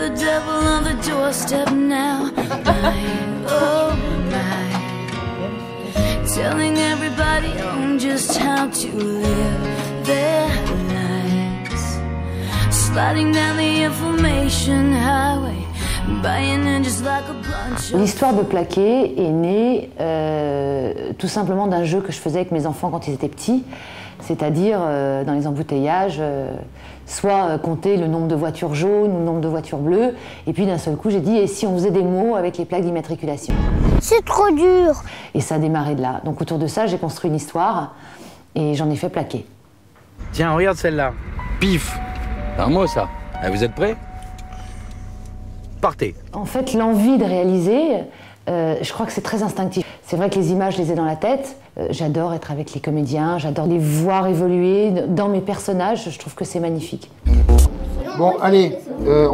the devil on the doorstep now. Night, oh night, telling everybody on just how to live their lives, sliding down the information highway. L'histoire de Plaqué est née tout simplement d'un jeu que je faisais avec mes enfants quand ils étaient petits, c'est-à-dire dans les embouteillages, soit compter le nombre de voitures jaunes ou le nombre de voitures bleues, et puis d'un seul coup j'ai dit, et si on faisait des mots avec les plaques d'immatriculation? C'est trop dur! Et ça a démarré de là. Donc autour de ça, j'ai construit une histoire, et j'en ai fait Plaqué. Tiens, regarde celle-là. Pif! C'est un mot, ça. Vous êtes prêts? Partez. En fait, l'envie de réaliser, je crois que c'est très instinctif. C'est vrai que les images, je les ai dans la tête. J'adore être avec les comédiens, j'adore les voir évoluer dans mes personnages. Je trouve que c'est magnifique. Bon, allez,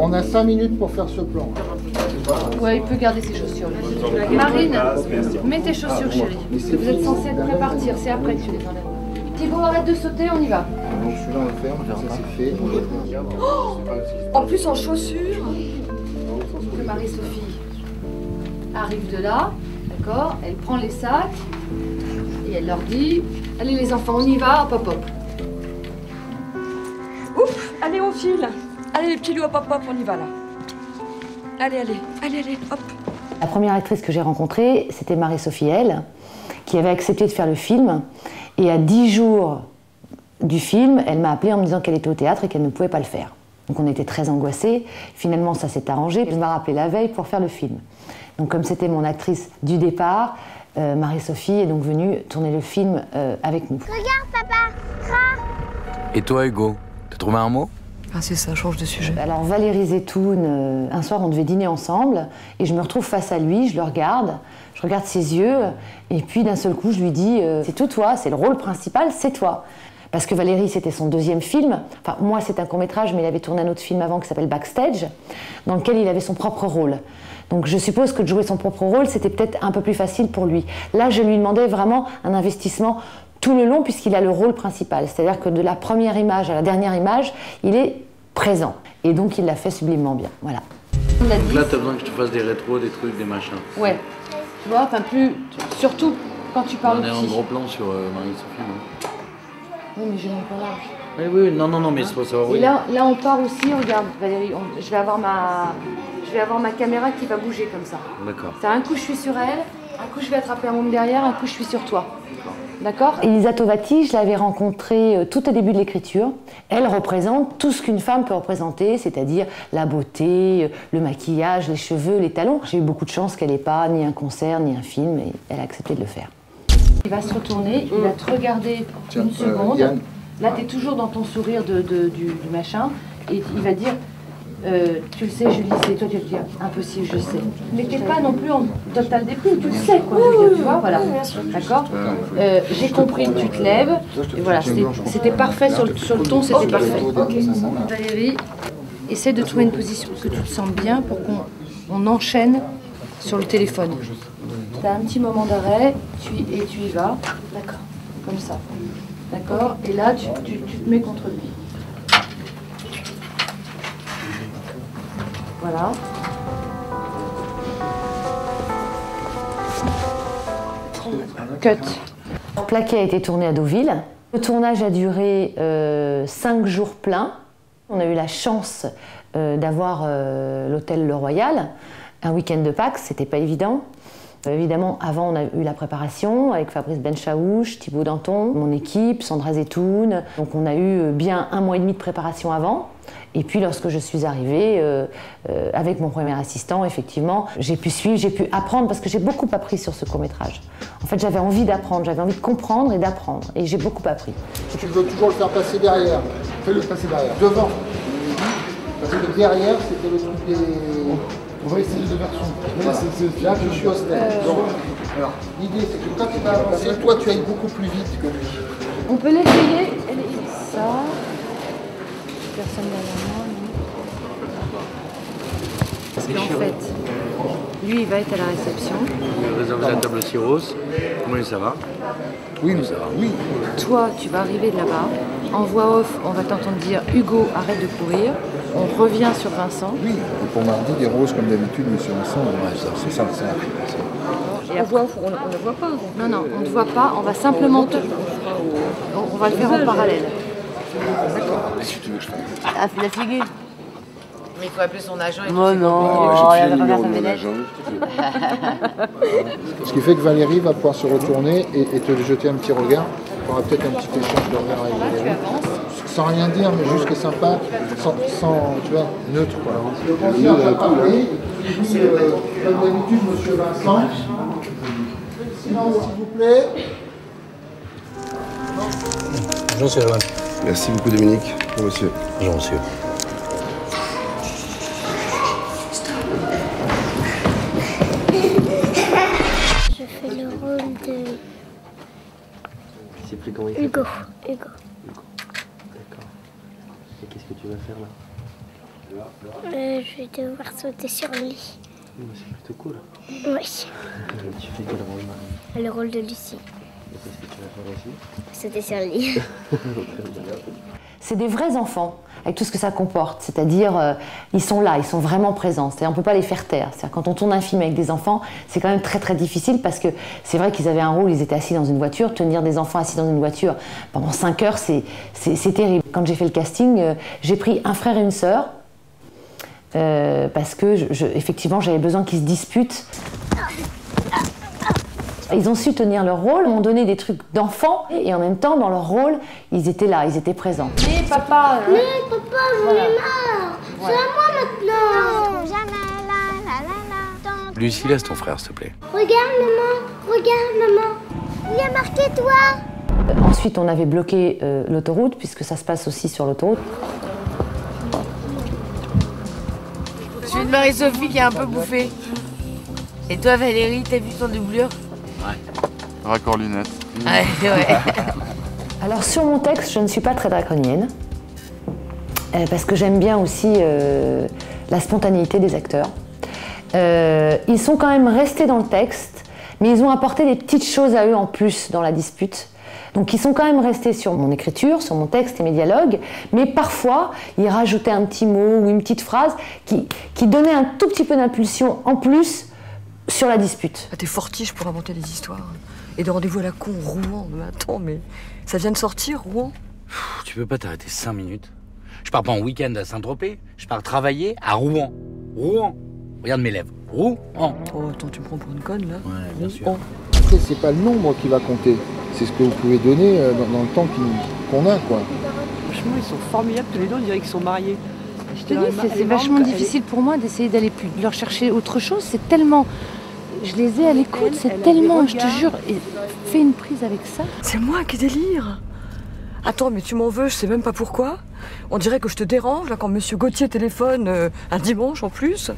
on a 5 minutes pour faire ce plan. Ouais, il peut garder ses chaussures. Marine, mets tes chaussures, chérie. Parce que vous êtes censés être prêts à partir. C'est après que tu les enlèves. Thibaut, arrête de sauter, on y va. Donc celui-là, on le ferme, ça c'est fait. Oh, en plus, en chaussures. Que Marie-Sophie arrive de là, d'accord, elle prend les sacs et elle leur dit « Allez les enfants, on y va, hop hop hop ». Ouf, allez on file. Allez les petits loups, hop hop hop, on y va là. Allez, allez, allez, allez, hop. La première actrice que j'ai rencontrée, c'était Marie-Sophie Elle, qui avait accepté de faire le film. Et à 10 jours du film, elle m'a appelée en me disant qu'elle était au théâtre et qu'elle ne pouvait pas le faire. Donc on était très angoissés. Finalement, ça s'est arrangé. Elle m'a rappelé la veille pour faire le film. Donc comme c'était mon actrice du départ, Marie-Sophie est donc venue tourner le film avec nous. Regarde, papa! Et toi, Hugo, t'as trouvé un mot? Ah c'est ça, change de sujet. Alors Valérie Zetoun, un soir on devait dîner ensemble et je me retrouve face à lui, je le regarde, je regarde ses yeux et puis d'un seul coup je lui dis c'est tout toi, c'est le rôle principal, c'est toi. Parce que Valérie, c'était son deuxième film. Enfin, moi, c'est un court-métrage, mais il avait tourné un autre film avant qui s'appelle Backstage, dans lequel il avait son propre rôle. Donc, je suppose que de jouer son propre rôle, c'était peut-être un peu plus facile pour lui. Là, je lui demandais vraiment un investissement tout le long, puisqu'il a le rôle principal. C'est-à-dire que de la première image à la dernière image, il est présent. Et donc, il l'a fait sublimement bien. Voilà. Donc là, t'as besoin que je te fasse des rétros, des trucs, des machins. Ouais. Tu vois, enfin plus... Surtout quand tu parles On est en petit. gros plan sur Marie-Sophie. Oui, mais j'ai mon plan large. Oui, oui, non, mais c'est pour savoir. Et là, on part aussi, regarde, Valérie, je vais avoir ma caméra qui va bouger comme ça. D'accord. C'est un coup, je suis sur elle, un coup, je vais attraper un môme derrière, un coup, je suis sur toi. D'accord? Elisa Tovati, je l'avais rencontrée tout au début de l'écriture. Elle représente tout ce qu'une femme peut représenter, c'est-à-dire la beauté, le maquillage, les cheveux, les talons. J'ai eu beaucoup de chance qu'elle n'ait pas ni un concert, ni un film, et elle a accepté de le faire. Il va se retourner, il va te regarder une seconde. Là, tu es toujours dans ton sourire du machin. Et il va dire, tu le sais, Julie, c'est toi, tu vas te dire, impossible, je sais. Mais t'es pas non plus en total déprime, tu le sais, quoi. Je veux dire, tu vois, voilà. D'accord? J'ai compris, tu te lèves. Et voilà, c'était parfait sur le ton, c'était parfait. Valérie, essaie de trouver une position que tu te sens bien pour qu'on enchaîne sur le téléphone. Tu as un petit moment d'arrêt et tu y vas, d'accord, comme ça, d'accord, et là tu te mets contre lui. Voilà. Cut. Plaqué a été tourné à Deauville. Le tournage a duré 5 jours pleins. On a eu la chance d'avoir l'hôtel Le Royal, un week-end de Pâques, c'était pas évident. Évidemment, avant, on a eu la préparation avec Fabrice Benchaouch, Thibaut Danton, mon équipe, Sandra Zetoun. Donc on a eu bien 1 mois et demi de préparation avant. Et puis lorsque je suis arrivée, avec mon premier assistant, effectivement, j'ai pu suivre, j'ai pu apprendre, parce que j'ai beaucoup appris sur ce court-métrage. En fait, j'avais envie d'apprendre, j'avais envie de comprendre et d'apprendre. Et j'ai beaucoup appris. Si tu veux toujours le faire passer derrière, fais-le passer derrière. Devant. Parce que derrière, c'était le truc des... On va essayer de versions. Là, je suis au stade. Alors, l'idée, c'est que quand tu vas avancer, toi, tu ailles beaucoup plus vite que lui. On peut l'essayer. Ça. Personne derrière moi. Parce qu'en fait, Lui, il va être à la réception. Réserver la table aussi rose. Oui, ça va. Oui, mais ça va. Oui. Toi, tu vas arriver de là-bas. En voix off, on va t'entendre dire « Hugo, arrête de courir ». On revient sur Vincent. Oui. Et pour mardi, des roses comme d'habitude, monsieur Vincent. Ouais, c'est ça. Et après, on ne voit pas. Non, non, on ne voit pas. On va simplement te... On va le faire en parallèle. D'accord. Si tu veux que je fasse. Ah, la figure. Mais il faut appeler son agent. Et non, il va pas faire sa ménage. Ce qui fait que Valérie va pouvoir se retourner et te jeter un petit regard. Il y aura peut-être un petit échange de regard avec Valérie. Sans rien dire, mais juste que sympa, sans tu vois, neutre quoi. Comme d'habitude, monsieur Vincent. Silence, s'il vous plaît. Bonjour, monsieur Laval. Merci beaucoup, Dominique. Bonjour, monsieur. Bonjour, monsieur. Je fais le rôle de C'est plus comment il Hugo. D'accord. Et qu'est-ce que tu vas faire là? Je vais devoir sauter sur lui. C'est plutôt cool. Oui. Tu fais quel rôle? Le rôle de Lucie. Et qu'est-ce que tu vas faire aussi? Sauter sur lui. C'est des vrais enfants, avec tout ce que ça comporte. C'est-à-dire, ils sont là, ils sont vraiment présents. C'est-à-dire, on ne peut pas les faire taire. C'est-à-dire, quand on tourne un film avec des enfants, c'est quand même très très difficile parce que c'est vrai qu'ils avaient un rôle, ils étaient assis dans une voiture. Tenir des enfants assis dans une voiture pendant 5 heures, c'est terrible. Quand j'ai fait le casting, j'ai pris un frère et une sœur parce que, effectivement, j'avais besoin qu'ils se disputent. Ils ont su tenir leur rôle, m'ont donné des trucs d'enfants et en même temps, dans leur rôle, ils étaient là, ils étaient présents. Mais papa... Mais papa, j'en ai marre. C'est à moi maintenant. Lucie, laisse ton frère, s'il te plaît. Regarde maman. Il y a marqué toi. Ensuite, on avait bloqué l'autoroute, puisque ça se passe aussi sur l'autoroute. Je suis une Marie-Sophie qui a un peu bouffé. Et toi, Valérie, t'as vu ton doublure? Raccord lunettes. Ouais. Alors, sur mon texte, je ne suis pas très draconienne, parce que j'aime bien aussi la spontanéité des acteurs. Ils sont quand même restés dans le texte, mais ils ont apporté des petites choses à eux en plus dans la dispute. Donc ils sont quand même restés sur mon écriture, sur mon texte et mes dialogues, mais parfois ils rajoutaient un petit mot ou une petite phrase qui donnait un tout petit peu d'impulsion en plus sur la dispute. Ah, t'es fortiche pour inventer des histoires. Et de rendez-vous à la con, Rouen. Mais attends, mais ça vient de sortir, Rouen? Tu peux pas t'arrêter 5 minutes? Je pars pas en week-end à Saint-Tropez, je pars travailler à Rouen. Rouen. Regarde mes lèvres. Rouen. Oh, attends, tu me prends pour une conne, là? Ouais, bien sûr. Après, c'est pas le nombre qui va compter, c'est ce que vous pouvez donner dans le temps qu'on a, quoi. Franchement, ils sont formidables tous les deux, on dirait qu'ils sont mariés. Je te dis, c'est vachement difficile pour moi d'essayer d'aller plus, de leur chercher autre chose. C'est tellement... Je les ai à l'écoute, c'est tellement, je te jure, fais une prise avec ça. C'est moi qui délire. Attends, mais tu m'en veux, je sais même pas pourquoi. On dirait que je te dérange, là, quand monsieur Gauthier téléphone un dimanche en plus.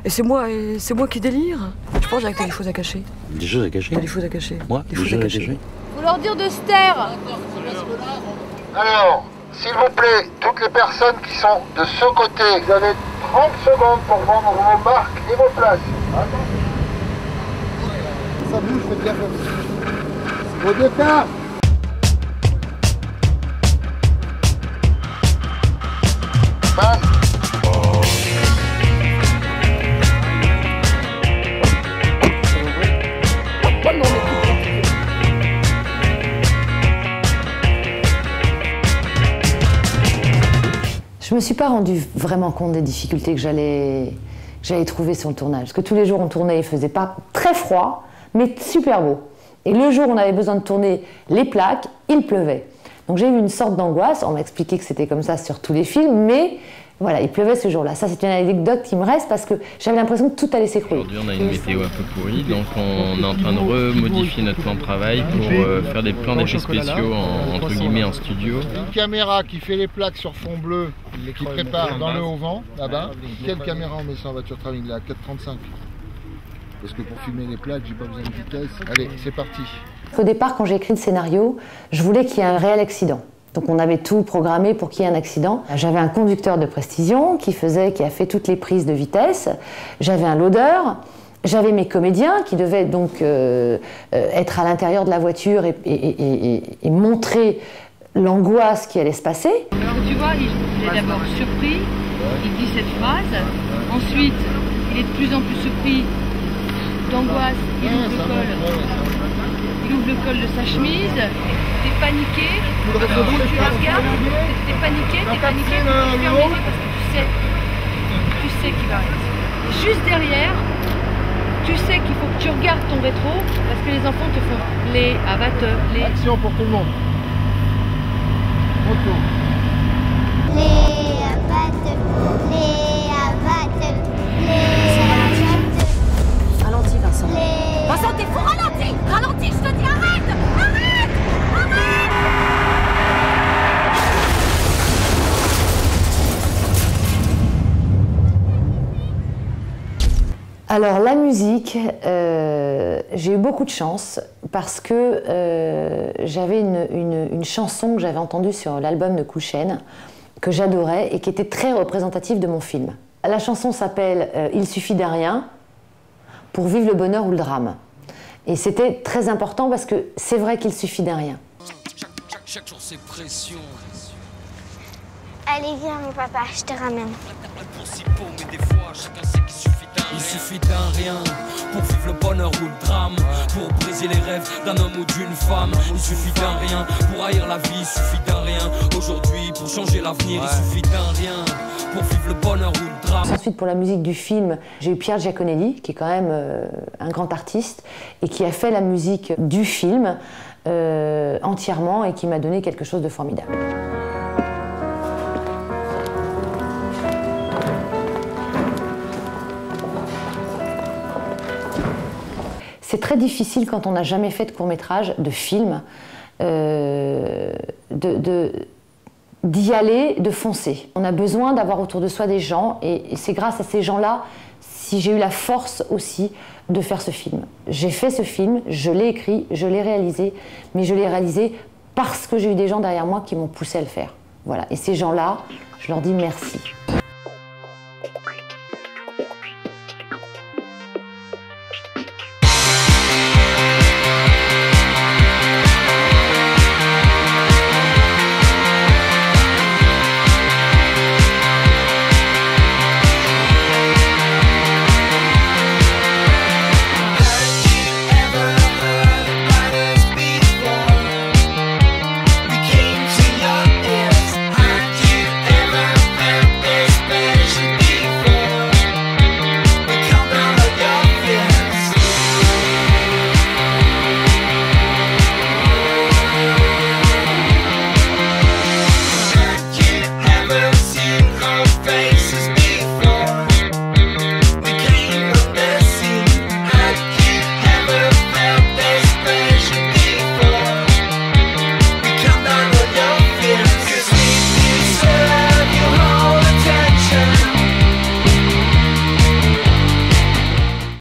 Et c'est moi qui délire. Je pense que t'as des choses à cacher. Des choses à cacher? T'as des choses à cacher. Moi? Des choses à cacher. Faut leur dire de se taire. Alors, s'il vous plaît, toutes les personnes qui sont de ce côté, vous avez 30 secondes pour vendre vos marques et vos places. Ça bouge, faites gaffe. Au départ. Je me suis pas rendu vraiment compte des difficultés que j'allais trouver sur le tournage. Parce que tous les jours on tournait, il faisait pas très froid, mais super beau. Et le jour où on avait besoin de tourner les plaques, il pleuvait. Donc j'ai eu une sorte d'angoisse. On m'a expliqué que c'était comme ça sur tous les films, mais voilà, il pleuvait ce jour-là. Ça, c'est une anecdote qui me reste parce que j'avais l'impression que tout allait s'écrouler. Aujourd'hui, on a une météo un peu pourrie, donc on est en train de remodifier notre plan de travail pour faire des plans d'effets spéciaux entre guillemets en studio. Une caméra qui fait les plaques sur fond bleu, qui prépare dans le haut vent, là-bas. Quelle caméra on met ça en voiture de travail? Il est à 4,35. Parce que pour filmer les plaques, j'ai pas besoin de vitesse. Allez, c'est parti. Au départ, quand j'ai écrit le scénario, je voulais qu'il y ait un réel accident. Donc on avait tout programmé pour qu'il y ait un accident. J'avais un conducteur de précision qui a fait toutes les prises de vitesse. J'avais un loader J'avais mes comédiens qui devaient donc être à l'intérieur de la voiture et montrer l'angoisse qui allait se passer. Alors tu vois, il est d'abord surpris, il dit cette phrase, ensuite il est de plus en plus surpris d'angoisse, il ouvre le col de sa chemise, t'es paniqué, tu le regardes, t'es paniqué, tu fermes les yeux parce que tu sais qu'il va arriver. Juste derrière, tu sais qu'il faut que tu regardes ton rétro parce que les enfants te font les avateurs, les... Action pour tout le monde. Retour. Les avateurs, les avateurs, les avateurs. Ralentis, Vincent. Vincent, t'es fou, ralentis! Ralentis, je te dis, arrête! Arrête! Arrête! Alors la musique, j'ai eu beaucoup de chance parce que j'avais une chanson que j'avais entendue sur l'album de Kouchen, que j'adorais et qui était très représentative de mon film. La chanson s'appelle « Il suffit d'un rien pour vivre le bonheur ou le drame ». Et c'était très important parce que c'est vrai qu'il suffit d'un rien. Chaque jour c'est pression. Allez, viens, mon papa, je te ramène. Il suffit d'un rien pour vivre le bonheur ou le drame, pour briser les rêves d'un homme ou d'une femme. Il suffit d'un rien pour haïr la vie, il suffit d'un rien aujourd'hui pour changer l'avenir. Il suffit d'un rien pour vivre le bonheur ou le drame. Ensuite, pour la musique du film, j'ai eu Pierre Giaconelli, qui est quand même un grand artiste, et qui a fait la musique du film entièrement et qui m'a donné quelque chose de formidable. C'est très difficile quand on n'a jamais fait de court-métrage, de film, d'y aller, de foncer. On a besoin d'avoir autour de soi des gens et c'est grâce à ces gens-là si j'ai eu la force aussi de faire ce film. J'ai fait ce film, je l'ai écrit, je l'ai réalisé, mais je l'ai réalisé parce que j'ai eu des gens derrière moi qui m'ont poussé à le faire. Voilà. Et ces gens-là, je leur dis merci.